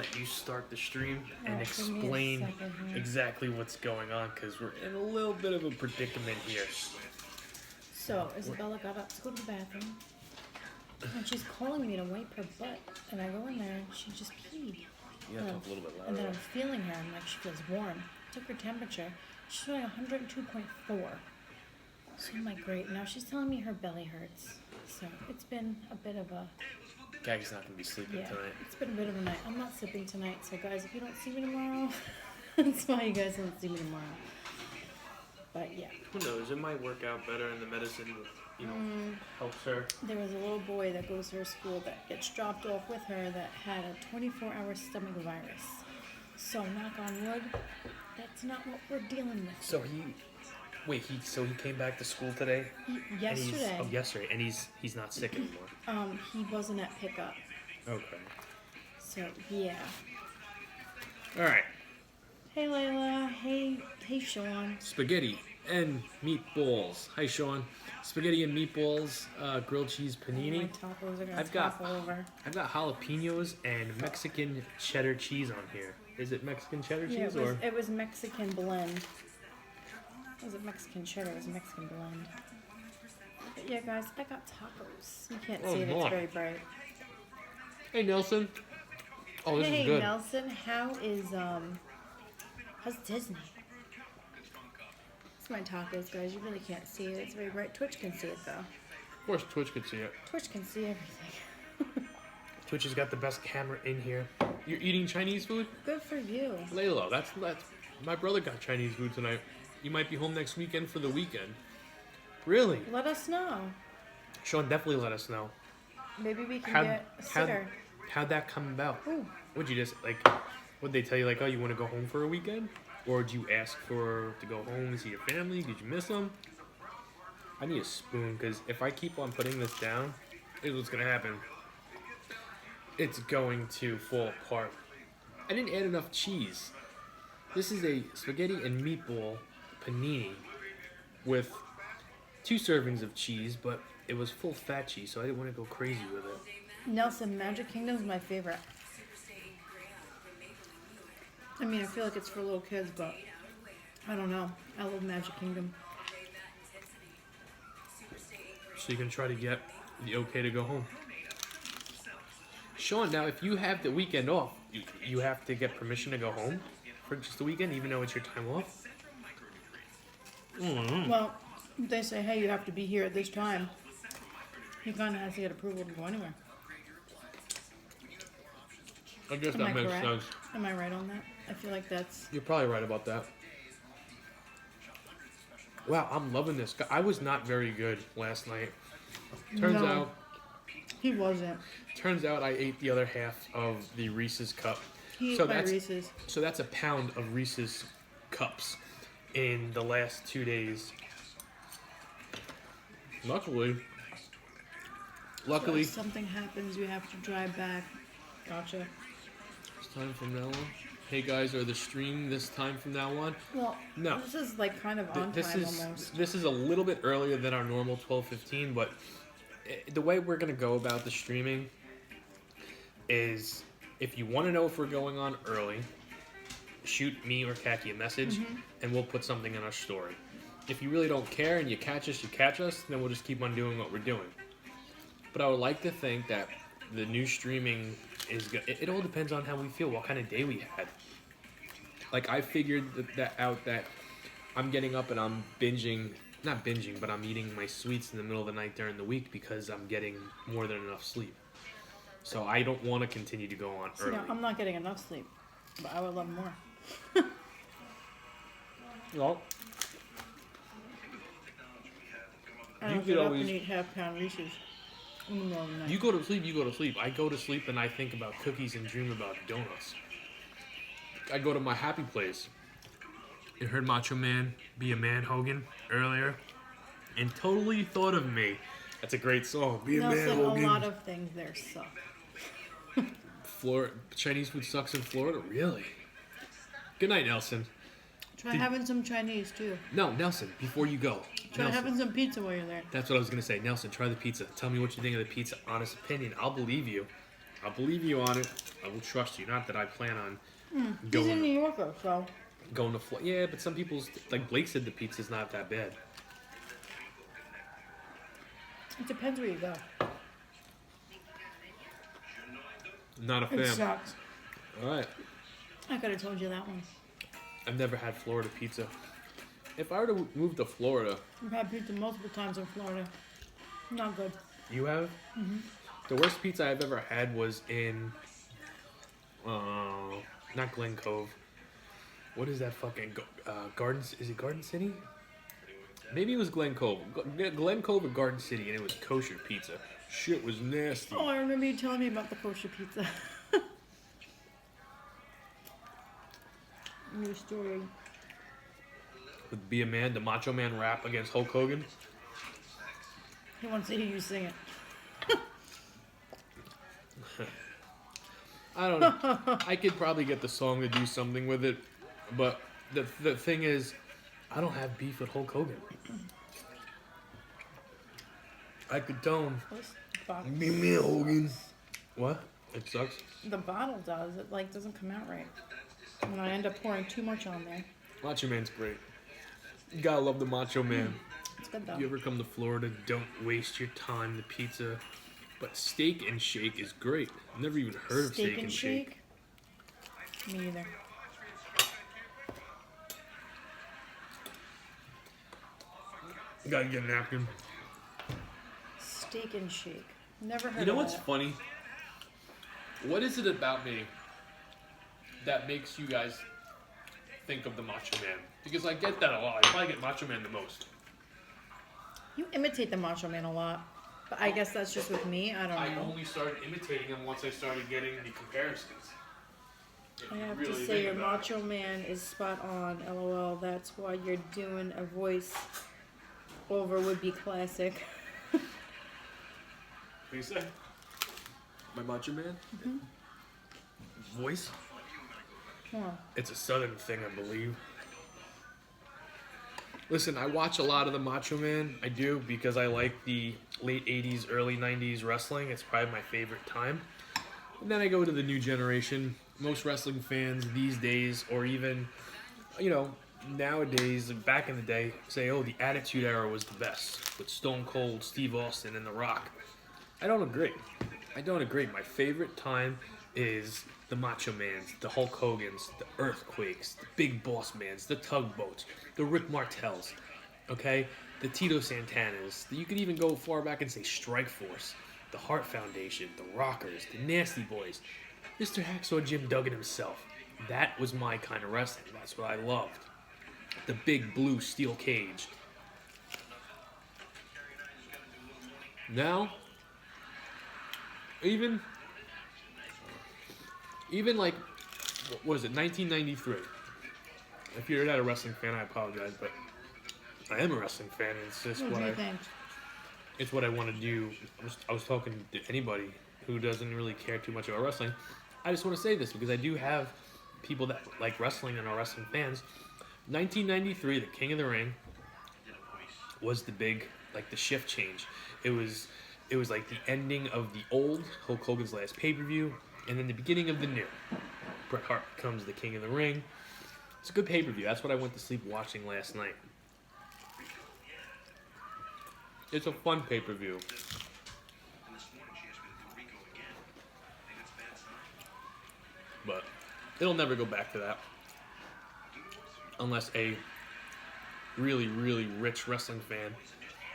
let you start the stream and Alright, give me a explain second here. exactly what's going on, because we're in a little bit of a predicament here. So, Isabella got up to go to the bathroom, and she's calling me to wipe her butt, and I go in there, and she just peed. You gotta talk a little bit And then louder. I'm feeling her, and like she feels warm. Took her temperature. She's showing 102.4. So I'm like, great. Now she's telling me her belly hurts. So it's been a bit of a, Gag's not gonna be sleeping tonight. it's been a bit of a night. I'm not sleeping tonight, so guys, if you don't see me tomorrow, that's why you guys don't see me tomorrow. But yeah. Who knows? It might work out better, and the medicine, helps her. There was a little boy that goes to her school that gets dropped off with her that had a 24-hour stomach virus. So knock on wood, that's not what we're dealing with. So he came back to school today? Yesterday. Yesterday, and he's not sick anymore. He wasn't at pickup. Okay. So yeah. All right. Hey Layla. Hey Sean. Spaghetti and meatballs. Hi, Sean. Spaghetti and meatballs, grilled cheese panini. My tacos are gonna I've got- topple over. I've got jalapenos and Mexican cheddar cheese on here. Is it Mexican cheddar Yeah, cheese or? it was Mexican blend. Was it Mexican cheddar? It was Mexican blend. But yeah, guys, I got tacos. You can't Oh, see it; my. it's very bright. Hey, Nelson. Oh, this Hey is good. Nelson, how's Disney? It's my tacos, guys. You really can't see it; it's very bright. Twitch can see it though. Of course, Twitch could see it. Twitch can see everything. Twitch has got the best camera in here. You're eating Chinese food? Good for you. Layla, that's my brother got Chinese food tonight. You might be home next weekend for the weekend. Really? Let us know. Sean, definitely let us know. Maybe we can How'd- get a sitter. How'd that come about? Ooh. Would you just would they tell you oh, you want to go home for a weekend? Or did you ask to go home and see your family? Did you miss them? I need a spoon, because if I keep on putting this down, here's what's going to happen. It's going to fall apart. I didn't add enough cheese. This is a spaghetti and meatball panini with 2 servings of cheese, but it was full fat cheese, so I didn't want to go crazy with it. Nelson, Magic Kingdom's my favorite. I mean, I feel like it's for little kids, but I don't know. I love Magic Kingdom. So you can try to get the okay to go home. Sean, now if you have the weekend off, you have to get permission to go home for just the weekend, even though it's your time off? Well, they say, hey, you have to be here at this time. He kind of has to get approval to go anywhere. I guess Am that I makes correct? sense. Am I right on that? I feel like that's... You're probably right about that. Wow, I'm loving this. I was not very good last night. No. He wasn't. Turns out I ate the other half of the Reese's cup. He So ate my that's- Reese's. So that's a pound of Reese's cups in the last 2 days. Luckily, So if something happens, you have to drive back. Gotcha. it's time from now on. Hey guys, are the stream this time from now on? Well, No. this is like kind of on This time is almost. this is a little bit earlier than our normal 12:15, but the way we're gonna go about the streaming is, if you want to know if we're going on early, shoot me or Kaki a message, and we'll put something in our story. If you really don't care and you catch us, then we'll just keep on doing what we're doing. But I would like to think that the new streaming is good. It all depends on how we feel, what kind of day we had. Like, I figured that out, that I'm getting up and I'm not binging, but I'm eating my sweets in the middle of the night during the week because I'm getting more than enough sleep. So I don't want to continue to go on See, early. no, I'm not getting enough sleep, but I would love more. Well, I You don't could get up always- and eat half-pound Reese's in the middle of the night. you go to sleep. I go to sleep and I think about cookies and dream about donuts. I go to my happy place. You heard Macho Man Be a Man Hogan earlier, and totally thought of me. That's a great song. Be a Man Nelson, Hogan. a lot of things there suck. Chinese food sucks in Florida? Really? Good night, Nelson. Try having some Chinese too. No, Nelson, before you go. Try Nelson, having some pizza while you're there. that's what I was going to say. Nelson, try the pizza. Tell me what you think of the pizza. Honest opinion. I'll believe you. I'll believe you on it. I will trust you. Not that I plan on He's a New going Yorker, so going to Florida. Yeah, but some people's like Blake said, the pizza's not that bad. it depends where you go. Not a It fan. sucks. All right. I could have told you that one. I've never had Florida pizza. If I were to move to Florida, I've had pizza multiple times in Florida. Not good. you have? Mm-hmm. The worst pizza I've ever had was in, not Glen Cove. What is that fucking Garden? Is it Garden City? Maybe it was Glen Cove. Glen Cove or Garden City, and it was kosher pizza. Shit was nasty. Oh, I remember you telling me about the kosher pizza. New story. With Be a Man, the Macho Man rap against Hulk Hogan. He wants to hear you sing it. I don't know. I could probably get the song to do something with it, but the thing is, I don't have beef with Hulk Hogan. I could tell him, be me, Hogan. What? It sucks. The bottle does. It like doesn't come out right. And I end up pouring too much on there. Macho Man's great. You gotta love the Macho Man. It's good though. If you ever come to Florida, don't waste your time. The pizza, but Steak and Shake is great. I've never even heard of Steak and Shake. Me either. Gotta get a napkin. Steak and Shake. Never heard You know of what's that. funny? What is it about me that makes you guys think of the Macho Man? Because I get that a lot. I probably get Macho Man the most. You imitate the Macho Man a lot. But I guess that's just with me. I don't I know. only started imitating him once I started getting the comparisons. If I you have really to say think your about Macho Man is spot on. LOL. That's why you're doing a voice over would be classic. What do you say? My Macho Man? Voice? Come on. It's a southern thing, I believe. Listen, I watch a lot of the Macho Man. I do because I like the late 80s, early 90s wrestling. It's probably my favorite time. And then I go to the new generation. Most wrestling fans these days, or even, nowadays, like back in the day, say, oh, the Attitude Era was the best with Stone Cold, Steve Austin, and The Rock. I don't agree. My favorite time is the Macho Mans, the Hulk Hogans, the Earthquakes, the Big Boss Mans, the Tugboats, the Rick Martells, okay? The Tito Santanas. You could even go far back and say Strike Force, the Hart Foundation, the Rockers, the Nasty Boys, Mr. Hacksaw Jim Duggan himself. That was my kind of wrestling. That's what I loved. The big blue steel cage. Now, even like, what was it, 1993? If you're not a wrestling fan, I apologize, but I am a wrestling fan, and it's just What do you think? it's what I want to do. I was talking to anybody who doesn't really care too much about wrestling. I just want to say this because I do have people that like wrestling and are wrestling fans. 1993, the King of the Ring was the big, like the shift change. It was like the ending of the old Hulk Hogan's last pay-per-view, and then the beginning of the new. Bret Hart becomes the King of the Ring. It's a good pay-per-view. That's what I went to sleep watching last night. It's a fun pay-per-view. But it'll never go back to that. Unless a really, really rich wrestling fan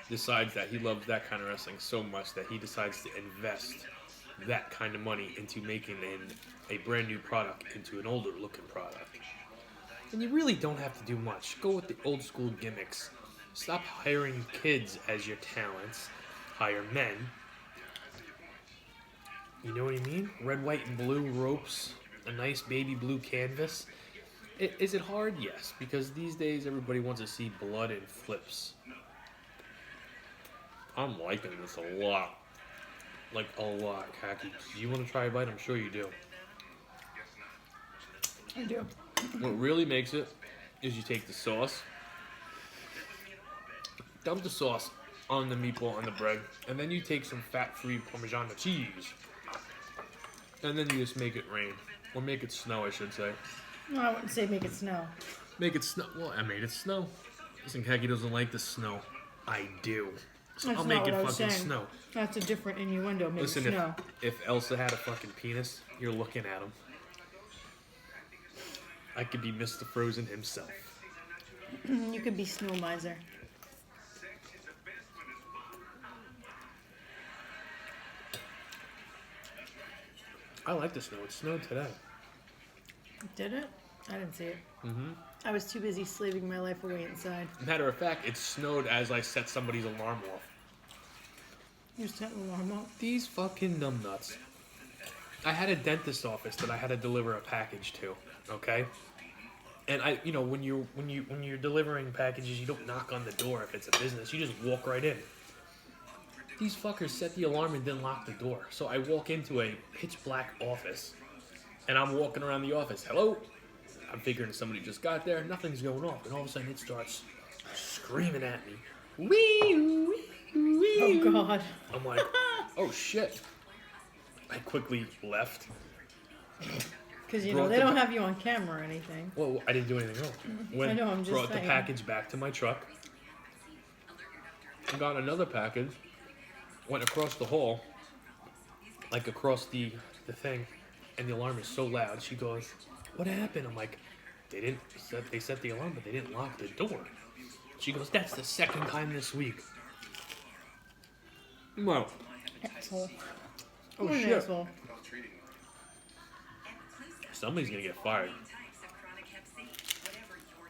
decides that he loves that kind of wrestling so much that he decides to invest that kind of money into making a brand new product into an older looking product. And you really don't have to do much. Go with the old school gimmicks. Stop hiring kids as your talents. Hire men. You know what I mean? Red, white, and blue ropes. A nice baby blue canvas. Is it hard? Yes. Because these days everybody wants to see blood and flips. I'm liking this a lot. Like a lot, Khaki. Do you want to try a bite? I'm sure you do. I do. What really makes it is you take the sauce, dump the sauce on the meatball and the bread, and then you take some fat-free Parmesan cheese. And then you just make it rain. Or make it snow, I should say. No, I wouldn't say make it snow. Make it snow. Well, I made it snow. Listen, Khaki doesn't like the snow. I do. So That's I'll not make it what I was fucking saying. snow. That's a different innuendo. Make Listen, it snow. if Elsa had a fucking penis, you're looking at him. I could be Mr. Frozen himself. You could be Snow Miser. I like the snow. It snowed today. Did it? I didn't see it. Mm-hmm. I was too busy slaving my life away inside. Matter of fact, it snowed as I set somebody's alarm off. You set an alarm off. These fucking numbnuts. I had a dentist office that I had to deliver a package to. Okay. And when you're delivering packages, you don't knock on the door if it's a business. You just walk right in. These fuckers set the alarm and didn't lock the door. So I walk into a pitch black office, and I'm walking around the office. Hello? I'm figuring somebody just got there. Nothing's going off, and all of a sudden it starts screaming at me. Wee, wee, wee. Oh God. I'm like, oh shit. I quickly left. Because they Brought don't have you on camera or anything. Well, I didn't do anything wrong. I know, I'm just Brought saying. the package back to my truck. Got another package. Went across the hall, like across the thing, and the alarm is so loud. She goes, "What happened?" I'm like, They set the alarm, but they didn't lock the door." She goes, "That's the second time this week." Well, Asshole. oh You're an shit. asshole. Somebody's gonna get fired.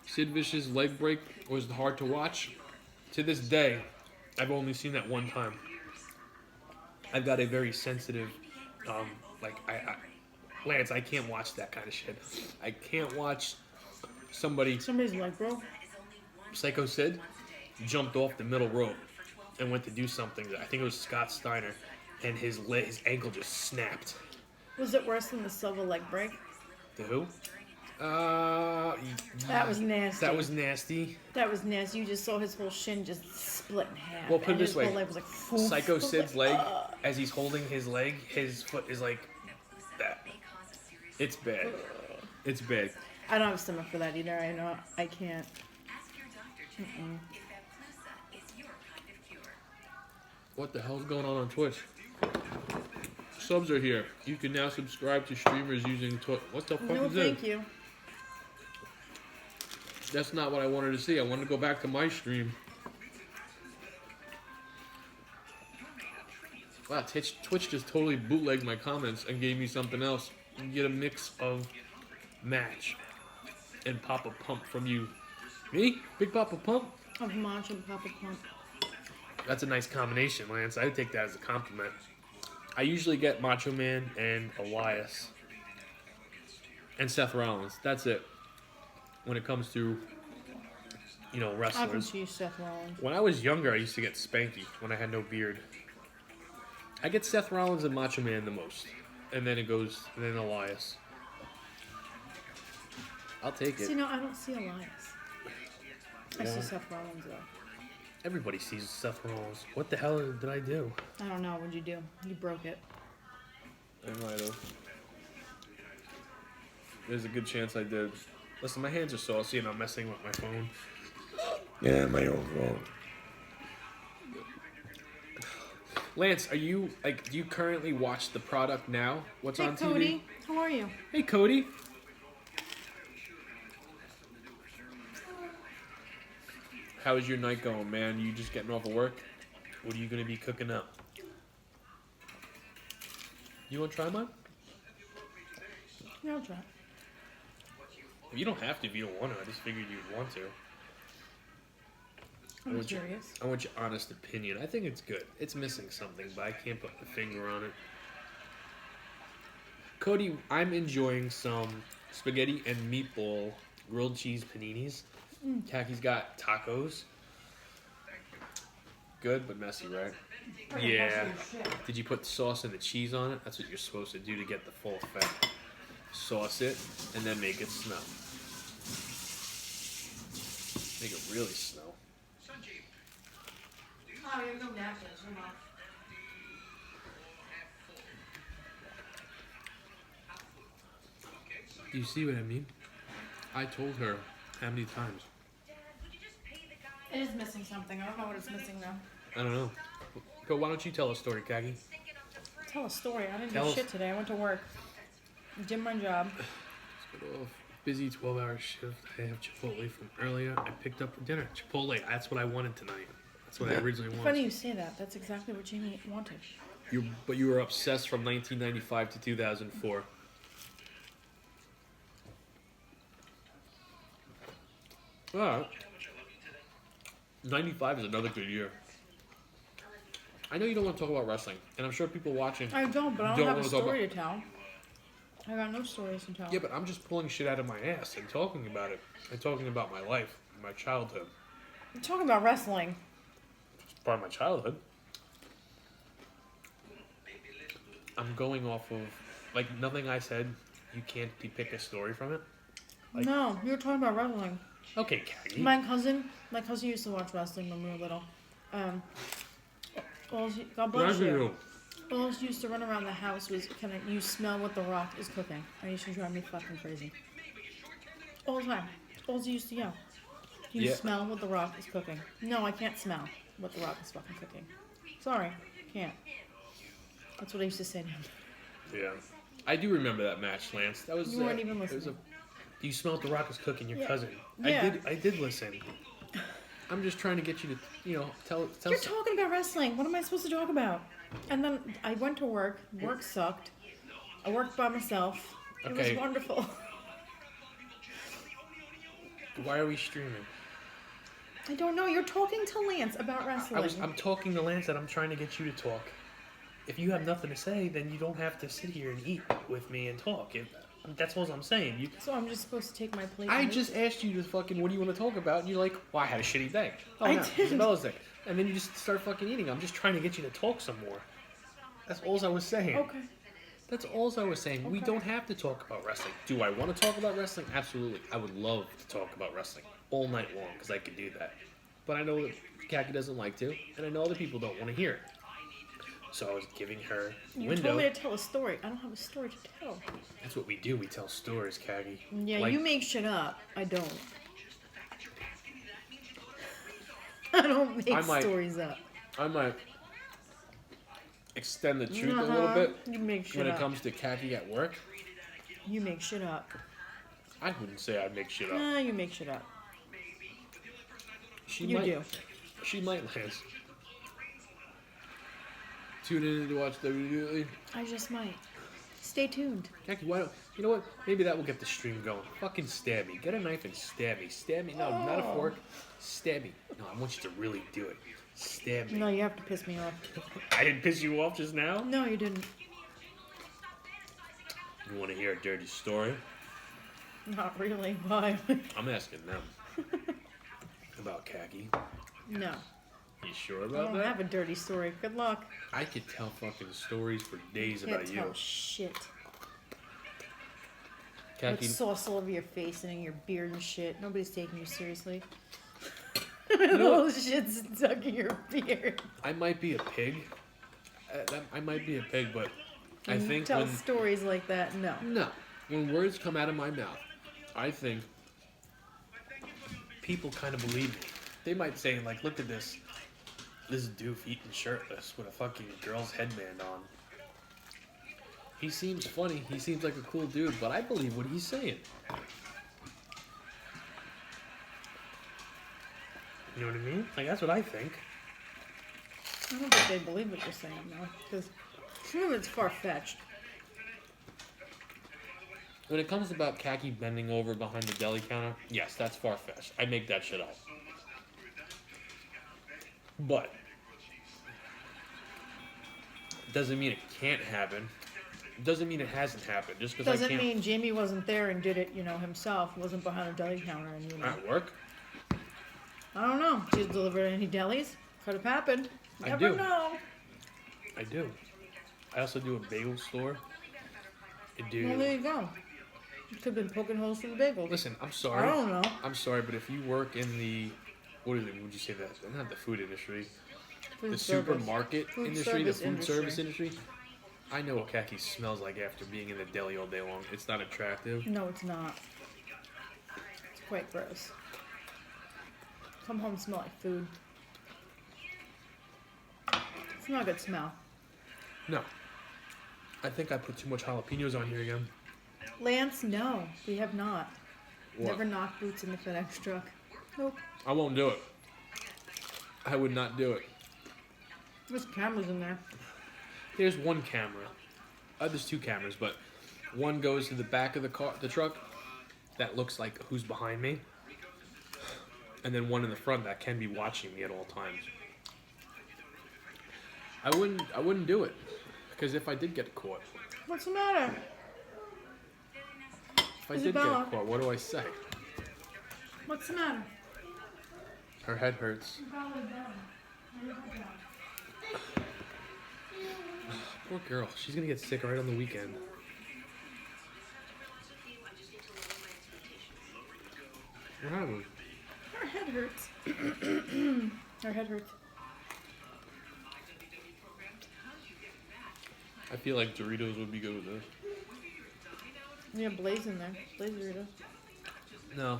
Sid Vicious leg break was hard to watch. To this day, I've only seen that one time. I've got a very sensitive, Lance, I can't watch that kind of shit. I can't watch Somebody's like, bro. Psycho Sid jumped off the middle rope and went to do something. I think it was Scott Steiner, and his ankle just snapped. Was it worse than the silver leg break? The who? That was nasty. That was nasty. That was nasty. You just saw his whole shin just split in half. Well, put it and this his way. whole leg was like, "Foof." Psycho I was Sid's like, leg, as he's holding his leg, his foot is like that. It's bad. It's bad. I don't have a stomach for that either. I know. I can't. Mm-mm. What the hell's going on Twitch? Subs are here. You can now subscribe to streamers using Twitch. What the fuck No, is this? thank you. That's not what I wanted to see. I wanted to go back to my stream. Wow, Twitch just totally bootlegged my comments and gave me something else. You get a mix of Match and Papa Pump from you. Me? Big Papa Pump? Of March and Papa Pump. That's a nice combination, Lance. I would take that as a compliment. I usually get Macho Man and Elias. And Seth Rollins. That's it. When it comes to, I can wrestlers. see Seth Rollins. When I was younger, I used to get Spanky when I had no beard. I get Seth Rollins and Macho Man the most. And then Elias. I'll take it. See, no, I don't see Elias. I Yeah. see Seth Rollins, though. Everybody sees Seth Rollins. What the hell did I do? I don't know. What'd you do? You broke it. I might have. There's a good chance I did. Listen, my hands are saucy and I'm messing with my phone. Yeah, my own phone. Lance, do you currently watch the product now? What's Hey, on TV? Cody. How are you? Hey, Cody. How is your night going, man? You just getting off of work? What are you going to be cooking up? You want to try mine? Yeah, I'll try. You don't have to if you don't want to. I just figured you'd want to. I'm curious. I want your honest opinion. I think it's good. It's missing something, but I can't put the finger on it. Cody, I'm enjoying some spaghetti and meatball grilled cheese paninis. Kaki's got tacos. Good, but messy, right? Yeah. Did you put the sauce and the cheese on it? That's what you're supposed to do to get the full effect. Sauce it, and then make it smell. Make it really smell. Oh, you have no napkins. Come on. You see what I mean? I told her how many times. It is missing something. I don't know what it's missing though. I don't know. Go, why don't you tell a story, Kagi? Tell a story. I didn't Tell do us. shit today. I went to work. Did my job. Let's get off. Busy 12-hour shift. I have Chipotle from earlier. I picked up for dinner. Chipotle. That's what I wanted tonight. That's what I originally wanted. Funny you say that. That's exactly what Jamie wanted. But you were obsessed from 1995 to 2004. Alright. 95 is another good year. I know you don't want to talk about wrestling, and I'm sure people watching. I don't, but I Don't don't have a wanna talk story to tell. I got no stories to tell. Yeah, but I'm just pulling shit out of my ass and talking about it. And talking about my life, my childhood. I'm talking about wrestling. It's part of my childhood. I'm going off of, like, nothing I said, you can't pick a story from it. Like- No, you were talking about wrestling. Okay, Kagi. My cousin used to watch wrestling when we were little. God bless you. All she used to run around the house was, you smell what The Rock is cooking? And you should drive me fucking crazy. All the time. All she used to yell. You smell what The Rock is cooking? No, I can't smell what The Rock is fucking cooking. Sorry, can't. That's what I used to say to him. Yeah. I do remember that match, Lance. That was. You weren't even it was listening. you smelled the rock was cooking your Yeah. cousin. Yeah. I did listen. I'm just trying to get you to, tell. You're talking about wrestling. What am I supposed to talk about? And then I went to work. Work sucked. I worked by myself. It was Okay. wonderful. Why are we streaming? I don't know. You're talking to Lance about wrestling. I'm talking to Lance and I'm trying to get you to talk. If you have nothing to say, then you don't have to sit here and eat with me and talk. That's what I'm saying. So I'm just supposed to take my plate. I and just asked you to fucking, what do you want to talk about? And you're like, well, I had a shitty day. Oh, I no, did. Isabella's day. And then you just start fucking eating. I'm just trying to get you to talk some more. That's all I was saying. Okay. That's all I was saying. We Okay. don't have to talk about wrestling. Do I want to talk about wrestling? Absolutely. I would love to talk about wrestling all night long because I could do that. But I know that Kaki doesn't like to, and I know other people don't want to hear it. So I was giving her a You window. told me to tell a story. I don't have a story to tell. That's what we do. We tell stories, Kagi. Yeah, Like- you make shit up. I don't. I don't make I might- stories up. I might extend the truth a little bit You make shit when it up. comes to Kaki at work. You make shit up. I wouldn't say I make shit up. Nah, you make shit up. She You might. do. She might, Lance. Tune in to watch WWE. I just might. Stay tuned. Jackie, why don't you know what? Maybe that will get the stream going. Fucking stab me. Get a knife and stab me. Stab me. No, not a Oh. fork. Stab me. No, I want you to really do it. Stab me. No, you have to piss me off. I didn't piss you off just now. No, you didn't. You want to hear a dirty story? Not really. Why? I'm asking them about Kaki. No. You sure I about don't that? have a dirty story. Good luck. I could tell fucking stories for days Can't about tell you. shit. Kaki, With sauce all over your face and in your beard and shit. Nobody's taking you seriously. know All shit stuck in your beard. I might be a pig. I might be a pig, but I You think tell when stories like that, no. no, when words come out of my mouth, I think people kind of believe me. They might say like, "Look at this doof eating shirtless with a fucking girl's headband on." He seems funny. He seems like a cool dude, but I believe what he's saying. You know what I mean? Like that's what I think. I don't think they believe what you're saying, though. Because some of it's far-fetched. When it comes about Kaki bending over behind the deli counter, yes, that's far-fetched. I make that shit up. But doesn't mean it can't happen. Doesn't mean it hasn't happened. Just because I Doesn't can't mean Jamie wasn't there and did it, himself. Wasn't behind a deli counter and, at work. I don't know. She's delivered any delis. Could have happened. I Never do. know. I do. I also do a bagel store. I do. Well, there you go. You could have been poking holes through the bagels. Listen, I'm sorry. I don't know. I'm sorry, but if you work in the what is it? Would you say that? Not the food industry. Food The service. supermarket Food industry, the service food service industry. I know what khaki smells like after being in the deli all day long. It's not attractive. No, it's not. It's quite gross. Come home and smell like food. It's not a good smell. No. I think I put too much jalapenos on here again. Lance, no, we have not. What? Never knocked boots in the FedEx truck. Nope. I won't do it. I would not do it. There's cameras in there. There's one camera. There's two cameras, but one goes to the back of the truck that looks like who's behind me, and then one in the front that can be watching me at all times. I wouldn't do it, because if I did get caught, What's the matter? if I did get Isabella. caught, what do I say? What's the matter? Her head hurts. Poor girl. She's gonna get sick right on the weekend. What happened? Her head hurts. Her head hurts. I feel like Doritos would be good with this. We have Blaze in there. Blaze Doritos. No.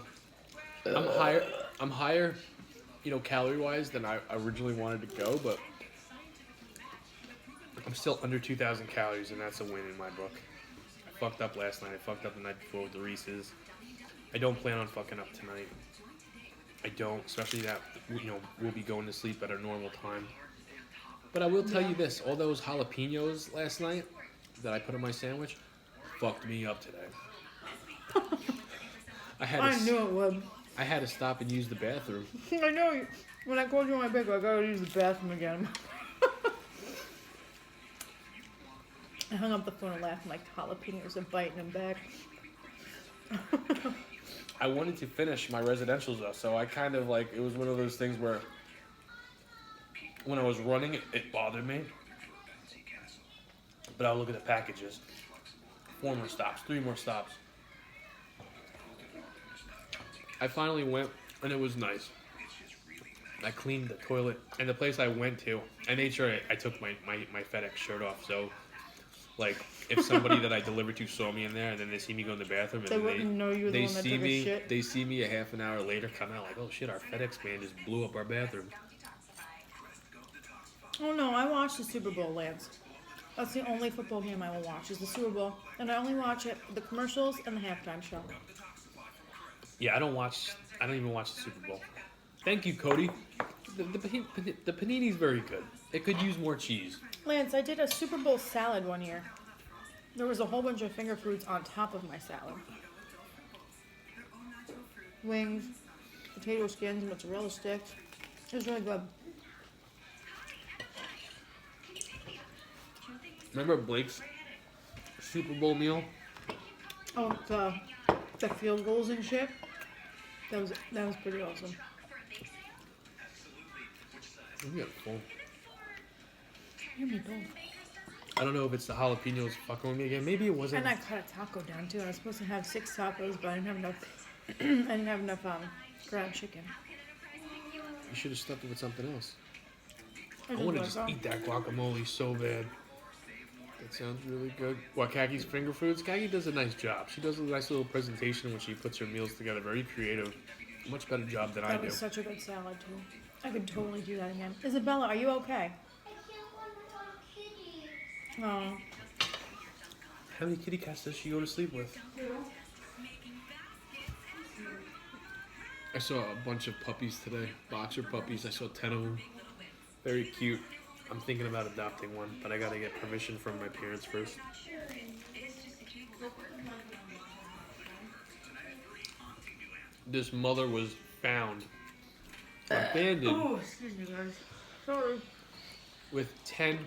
I'm higher, calorie wise than I originally wanted to go, but I'm still under 2,000 calories, and that's a win in my book. I fucked up last night. I fucked up the night before with the Reese's. I don't plan on fucking up tonight. I don't, especially that, we'll be going to sleep at our normal time. But I will tell you this, all those jalapenos last night that I put on my sandwich fucked me up today. I knew it would. I had to stop and use the bathroom. I know you. When I called you on my bed, I gotta use the bathroom again. I hung up the phone and laughed like jalapenos are biting him back. I wanted to finish my residentials though, so I kind of it was one of those things where when I was running, it bothered me. But I'll look at the packages. 4 more stops, 3 more stops. I finally went, and it was nice. I cleaned the toilet, and the place I went to, I made sure I took my FedEx shirt off, so, if somebody that I delivered to saw me in there, and then they see me go in the bathroom, and They wouldn't know you were the one that took a shit. They see me a half an hour later come out like, oh shit, our FedEx man just blew up our bathroom. Oh no, I watched the Super Bowl, Lance. That's the only football game I will watch, is the Super Bowl. And I only watch it, the commercials and the halftime show. Yeah, I don't even watch the Super Bowl. Thank you, Cody. The panini's very good. It could use more cheese. Lance, I did a Super Bowl salad one year. There was a whole bunch of finger foods on top of my salad. Wings, potato skins, mozzarella sticks. It was really good. Remember Blake's Super Bowl meal? Oh, the field goals and shit. That was pretty awesome. We got full. You me both. I don't know if it's the jalapenos fucking with me again. Maybe it wasn't. And I cut a taco down too. I was supposed to have 6 tacos, but I didn't have enough. I didn't have enough ground chicken. You should have stuck it with something else. I want to just eat that guacamole so bad. That sounds really good. What, Kaki's finger foods? Kaki does a nice job. She does a nice little presentation when she puts her meals together. Very creative. Much better job than I do. That was such a good salad too. I could totally do that again. Isabella, are you okay? Oh. How many kitty cats does she go to sleep with? I saw a bunch of puppies today. Boxer puppies. I saw 10 of them. Very cute. I'm thinking about adopting one, but I gotta get permission from my parents first. This mother was found abandoned Oh, excuse me, guys. Sorry. with 10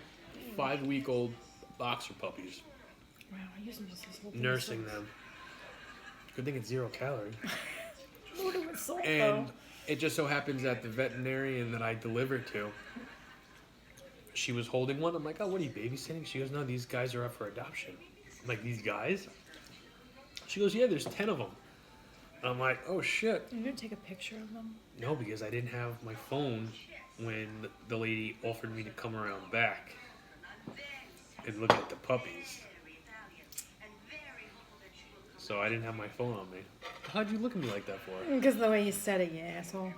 5-week-old boxer puppies, Wow, I used to just this whole thing. nursing them. Good thing it's 0 calorie. Load it with salt, And though. it just so happens that the veterinarian that I delivered to, she was holding one. I'm like, oh, what are you babysitting? She goes, no, these guys are up for adoption. I'm like, these guys? She goes, yeah, there's 10 of them. And I'm like, oh, shit. You didn't take a picture of them? No, because I didn't have my phone when the lady offered me to come around back. and look at the puppies. So I didn't have my phone on me. How'd you look at me like that for? Because the way you said it, you asshole.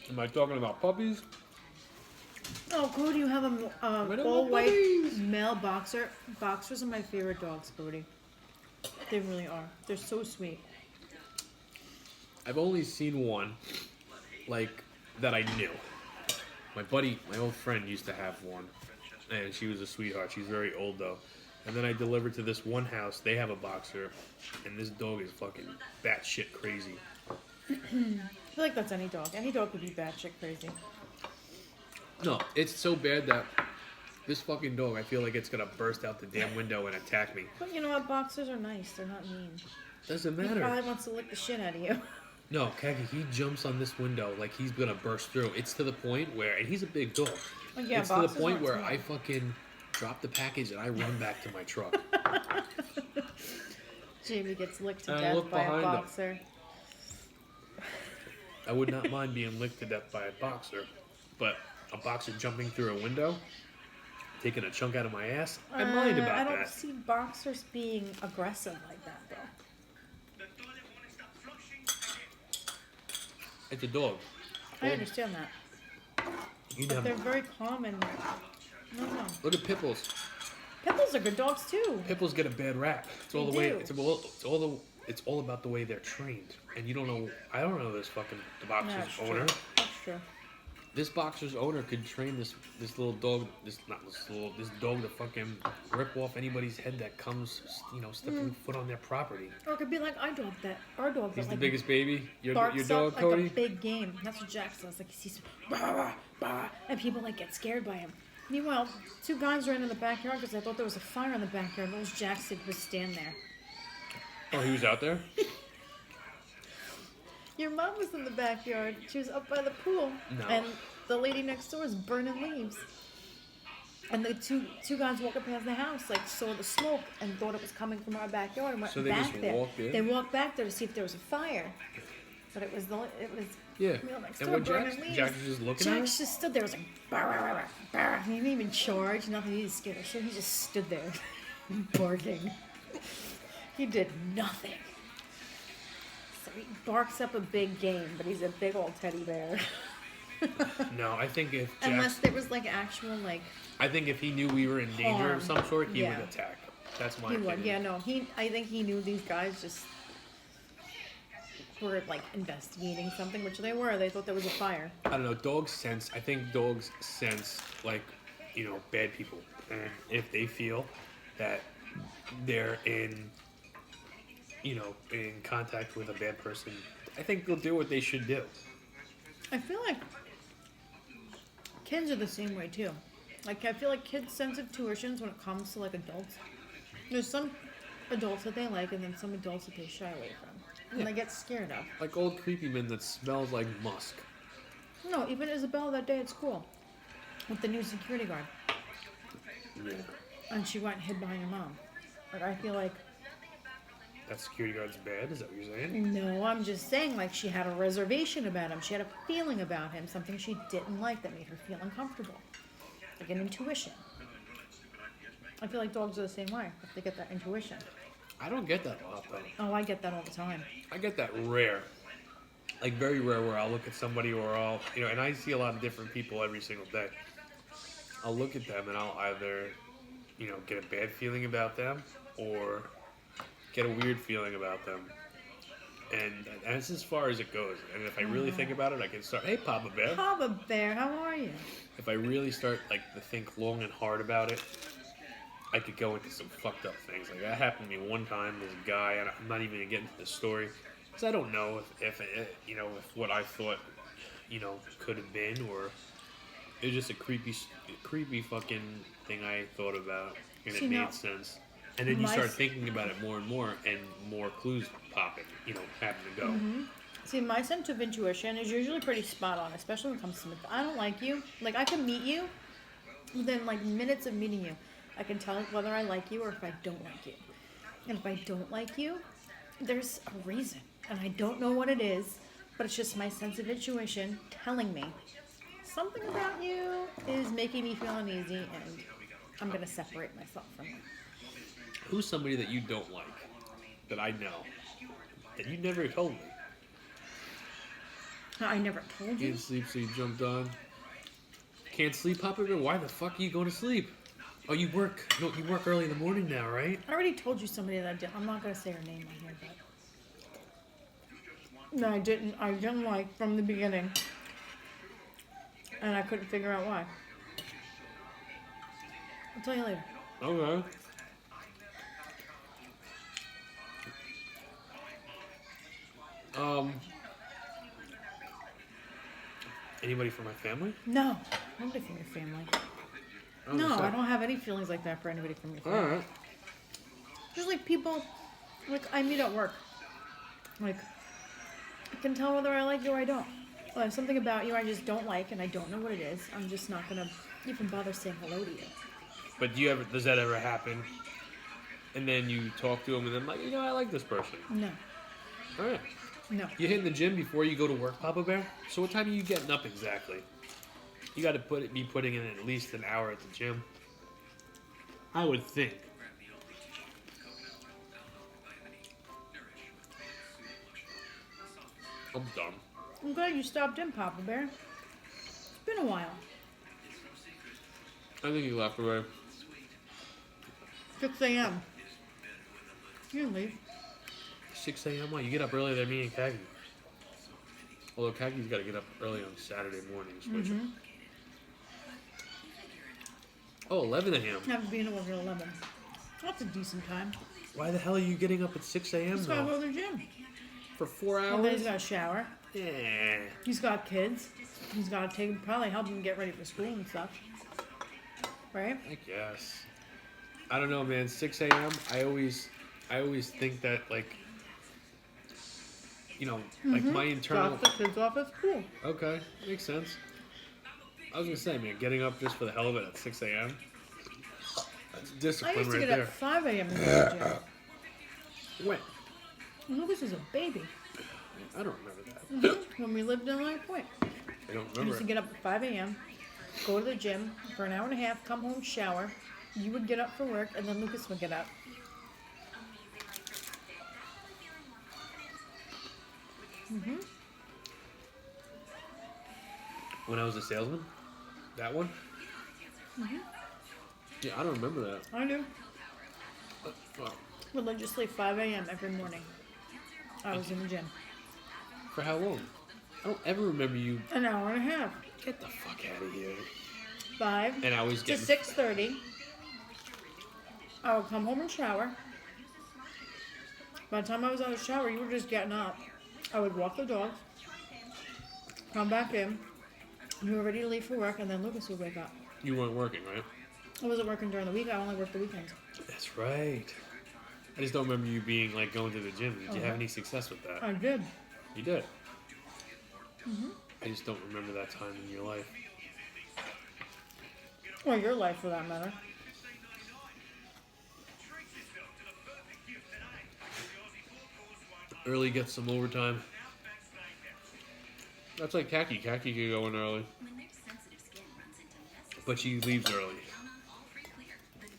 Am I talking about puppies? Oh, Cody, you have don't all want white puppies. male boxer. Boxers are my favorite dogs, Cody. They really are. They're so sweet. I've only seen one, like, that I knew. My buddy, my old friend used to have one, and she was a sweetheart. She's very old, though. And then I delivered to this one house. They have a boxer, and this dog is fucking batshit crazy. I feel like that's any dog. Any dog could be batshit crazy. No, it's so bad that this fucking dog, I feel like it's gonna burst out the damn window and attack me. But you know what? Boxers are nice. They're not mean. Doesn't He matter. probably wants to lick the shit out of you. No, Kagi, he jumps on this window like he's gonna burst through. It's to the point where, and he's a big dog. Oh, yeah, it's to the boxers point aren't where small. I fucking drop the package and I run back to my truck. Jamie gets licked to And I death look by a behind him. boxer. I would not mind being licked to death by a boxer, but a boxer jumping through a window, taking a chunk out of my ass, I mind about I don't that. see boxers being aggressive like that, though. It's a dog. I understand that. You But know, they're very calm and... No. look at Pipples. Pitbulls are good dogs, too. Pipples get a bad rap. It's all They the way. do. It's all about the way they're trained, and you don't know. I don't know this fucking the boxer's That's true. owner. That's true. This boxer's owner could train this little dog, this dog to fucking rip off anybody's head that comes, stepping foot on their property. Or it could be like our dog He's that the like biggest baby. Your barks dog, up Cody. like a big game. That's what Jack says. Like he sees, bah, bah, bah, and people like get scared by him. Meanwhile, two guys ran in the backyard because I thought there was a fire in the backyard. Those Jack said was stand there. Oh, he was out there. Your mom was in the backyard. She was up by the pool, No. and the lady next door is burning leaves. And the two guys walking past the house, like saw the smoke and thought it was coming from our backyard and went So they back just there. walked in? They walked back there to see if there was a fire, but it was Yeah. real next And door what burning leaves. Jack was just looking at Jack him? just stood there. Was like, "Bah, bah, bah, bah." He didn't even charge. Nothing. He didn't scare the shit. He just stood there, barking. He did nothing. So he barks up a big game, but he's a big old teddy bear. No, I think if Jack, Unless there was like actual like I think if he knew we were in danger harm. of some sort, he Yeah. would attack. That's my he opinion. would. Yeah, no. I think he knew these guys just were like investigating something, which they were. They thought there was a fire. I don't know. Dogs sense. I think dogs sense like, bad people, and if they feel that they're in contact with a bad person, I think they'll do what they should do. I feel like kids are the same way too. Like I feel like kids sense intuitions when it comes to like adults. There's some adults that they like, and then some adults that they shy away from, and they get scared of. Like old creepy man that smells like musk. No, even Isabella that day at school with the new security guard, Yeah. and she went and hid behind her mom. Like I feel like That security guard's bad. Is that what you're saying? no, I'm just saying like she had a reservation about him. She had a feeling about him, something she didn't like that made her feel uncomfortable, like an intuition. I feel like dogs are the same way. If they get that intuition. I don't get that a lot though. Oh, I get that all the time. I get that rare. Like very rare where I'll look at somebody or I'll, and I see a lot of different people every single day. I'll look at them and I'll either, get a bad feeling about them or get a weird feeling about them. And that's as far as it goes. And if I really think about it, I can start, hey, Papa Bear. Papa Bear, how are you? If I really start, to think long and hard about it, I could go into some fucked up things. Like, that happened to me one time, this guy, and I'm not even going to get into the story, because I don't know if what I thought, could have been, or it was just a creepy fucking thing I thought about, and See, it now, made sense. And then you my start s- thinking about it more and more clues popping, happen to go. See, my sense of intuition is usually pretty spot on, especially when it comes to I don't like you. Like, I can meet you, within, minutes of meeting you, I can tell whether I like you or if I don't like you. And if I don't like you, there's a reason. And I don't know what it is, but it's just my sense of intuition telling me something about you is making me feel uneasy, and I'm gonna separate myself from you. Who's somebody that you don't like, that I know, that you never told me? I never told you. Can't sleep, so you jumped on. Can't sleep, Papa Bear? Why the fuck are you going to sleep? Oh, you work. No, you work early in the morning now, right? I already told you somebody that I did. I'm not gonna say her name on here, but no, I didn't. I didn't like from the beginning, and I couldn't figure out why. I'll tell you later. Okay. Anybody from my family? No, nobody from your family. Oh, No, sorry. I don't have any feelings like that for anybody from your family. Alright. Just like people, like I meet at work. Like, I can tell whether I like you or I don't. Well, there's something about you I just don't like, and I don't know what it is. I'm just not gonna even bother saying hello to you. But does that ever happen? And then you talk to them and then like, I like this person. No, Alright. no. You hitting the gym before you go to work, Papa Bear? So what time are you getting up exactly? You got to be putting in at least an hour at the gym. I would think. I'm done. I'm glad you stopped in, Papa Bear. It's been a while. I think he left already. 6 a.m. You can leave. 6 a.m. Why? You get up earlier than me and Kagi. Although Kagi's got to get up early on Saturday mornings. Which... Oh, 11 a.m. I have to be in work at 11. That's a decent time. Why the hell are you getting up at 6 a.m. He's gotta though? go to the gym. For 4 hours? And then he's got to shower. Yeah. He's got kids. He's got to take probably help him get ready for school and stuff. Right? I guess. I don't know, man. 6 a.m. I always think that like like my internal. Drop the kids off at school. Okay, makes sense. I was gonna say, man, getting up just for the hell of it at 6 a.m. That's I discipline used to right get there. up 5 a.m. and go to the gym. When? Lucas was a baby. I don't remember that. When we lived in Lion Point. I don't I remember. used to get up at 5 a.m., go to the gym for an hour and a half, come home, shower. You would get up for work, and then Lucas would get up. When I was a salesman? That one? Yeah, I don't remember that. I do. Well, Religiously 5 a.m. every morning. I was in the gym. for how long? I don't ever remember you. An hour and a half. Get the fuck out of here. 5 And I was to getting. 6:30. I would come home and shower. By the time I was out of the shower, you were just getting up. I would walk the dogs, come back in. You were ready to leave for work, and then Lucas would wake up. You weren't working, right? I wasn't working during the week. I only worked the weekends. That's right. I just don't remember you being like going to the gym. Did you have any success with that? I did. You did. I just don't remember that time in your life. Or your life, for that matter. Early gets some overtime. That's like Kaki. Kaki could go in early. But she leaves early.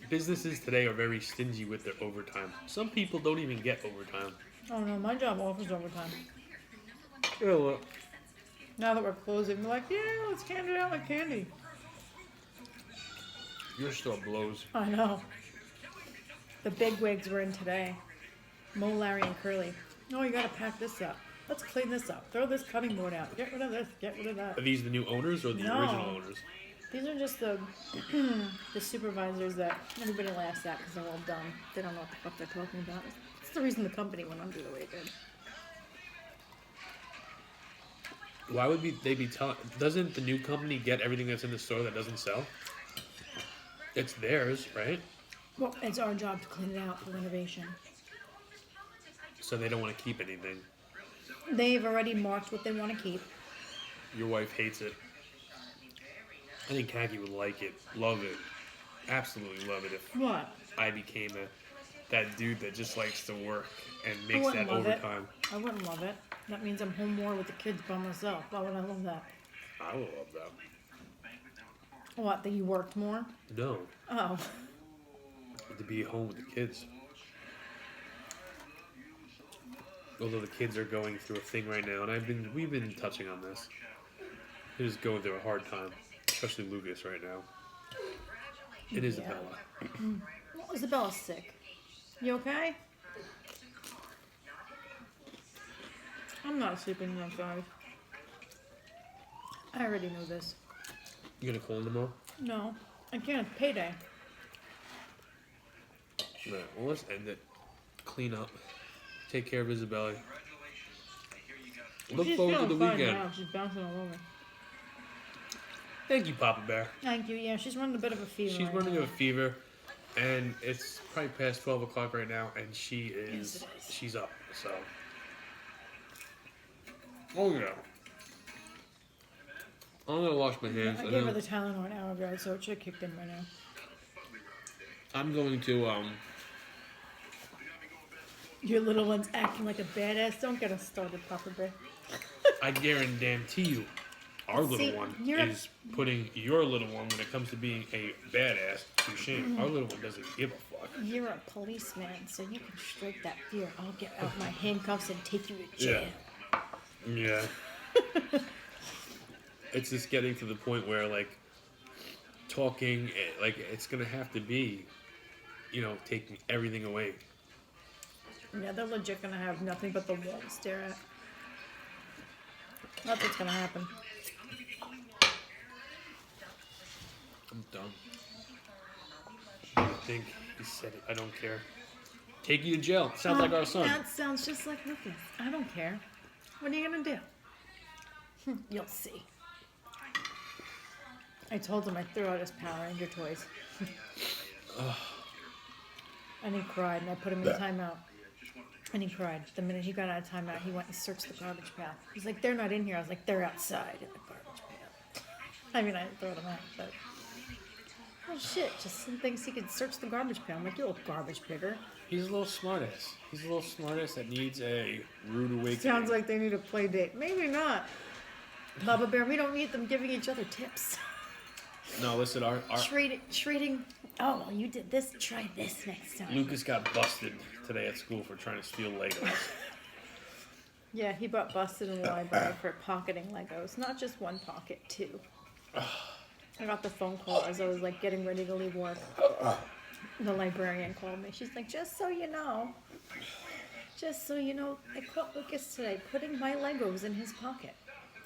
Businesses today are very stingy with their overtime. Some people don't even get overtime. Oh no, my job offers overtime. Yeah, well, Now that we're closing, they're like, yeah, let's hand it out like candy. your store blows. I know. The big wigs were in today. Mo, Larry, and Curly. Oh, you gotta pack this up. Let's clean this up. Throw this cutting board out. Get rid of this. Get rid of that. Are these the new owners or the No. original owners? These are just the the supervisors that everybody laughs at because they're all dumb. They don't know what the fuck they're talking about. It's the reason the company went under the way it did. Why would they be telling? Doesn't the new company get everything that's in the store that doesn't sell? It's theirs, right? Well, it's our job to clean it out for renovation. So they don't want to keep anything. They've already marked what they want to keep. Your wife hates it. I think Kaki would like it, love it, absolutely love it if What? I became that dude that just likes to work and I makes wouldn't that love it. overtime. I wouldn't love it. That means I'm home more with the kids by myself. Why would I love that? I would love that. What, that you worked more? No. Oh. To be home with the kids. Although the kids are going through a thing right now, and we've been touching on this. They're just going through a hard time, especially Lucas right now. And Isabella. Well, Isabella's sick. You okay? I'm not sleeping outside. I already know this. You gonna call him tomorrow? No, I can't. It's payday. Right, well, let's end it. Clean up. Take care of Isabella. Look She's forward to the feeling fine weekend. now. She's bouncing all over. Thank you, Papa Bear. Thank you. Yeah, she's running a bit of a fever. She's right running now. a fever, and it's probably past 12 o'clock right now, and she is, Yes, it is. she's up, so. Oh, yeah. I'm gonna wash my hands. I and gave her then the Tylenol an hour ago, so it should have kicked in by now. I'm going to, Your little one's acting like a badass. Don't get us started, Papa Bear. I guarantee you, our See, little one you're a- is putting your little one, when it comes to being a badass, to shame. Our little one doesn't give a fuck. You're a policeman, so you can strike that fear. I'll get out my handcuffs and take you to jail. Yeah. It's just getting to the point where, like, talking, like, it's gonna have to be, taking everything away. Yeah, they're legit gonna have nothing but the wall to stare at. That's what's gonna happen. I'm done. I think he said it. I don't care. Take you to jail. Sounds like our son. That sounds just like Lucas. I don't care. What are you gonna do? You'll see. I told him I threw out his Power Ranger toys. And he cried, and I put him in timeout. And he cried. The minute he got out of timeout, he went and searched the garbage pail. He's like, they're not in here. I was like, they're outside in the garbage pail. I mean, I didn't throw them out, but... Oh, shit. Justin thinks he could search the garbage pail. I'm like, you little garbage pigger. He's a little smartass. He's a little smartass that needs a rude awakening. Sounds like they need a play date. Maybe not. Baba Bear, we don't need them giving each other tips. No, listen, our Trading. Oh, well, you did this. Try this next time. Lucas got busted today at school for trying to steal Legos. Yeah, he got busted in the library for pocketing Legos. Not just one pocket, two. I got the phone call as I was like getting ready to leave work. The librarian called me. She's like, just so you know, I caught Lucas today putting my Legos in his pocket.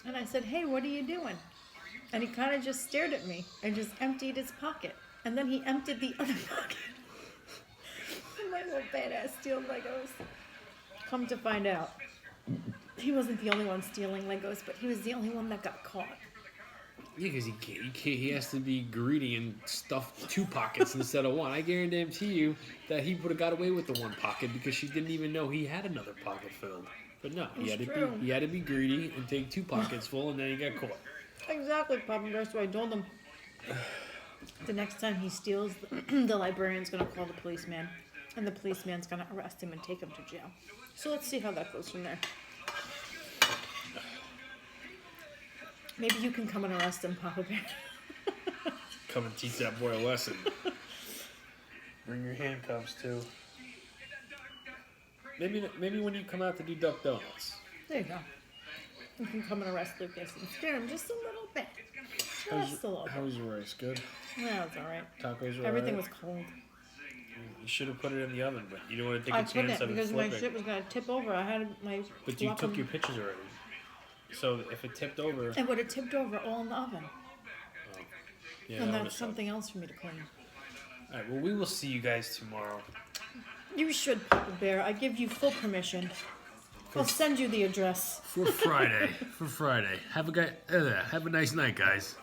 And I said, hey, what are you doing? And he kind of just stared at me and just emptied his pocket. And then he emptied the other pocket. My little badass steal Legos. Come to find out, he wasn't the only one stealing Legos, but he was the only one that got caught. Yeah, because he has to be greedy and stuff two pockets instead of one. I guarantee you that he would have got away with the one pocket because she didn't even know he had another pocket filled. But no, he had to be greedy and take two pockets full, and then he got caught. Exactly, Papa Bear. So I told him the next time he steals, the librarian's going to call the policeman, and the policeman's going to arrest him and take him to jail. So let's see how that goes from there. Maybe you can come and arrest him, Papa Bear. Come and teach that boy a lesson. Bring your handcuffs too. Maybe when you come out to do Duck Donuts. There you go. You can come and arrest Lucas and scare him just a little bit. Just a little bit. How was your rice? Good? Well, it's alright. Tacos were Everything alright? was cold. You should have put it in the oven, but you don't want to take I a couldn't chance of it because my flipping. shit was going to tip over. I had my... But you welcome- took your pictures already. So if it tipped over... It would have tipped over all in the oven. Yeah, And that that's something else for me to clean. Alright, well, we will see you guys tomorrow. You should, Papa Bear. I give you full permission. I'll send you the address. For Friday. Have a nice night, guys.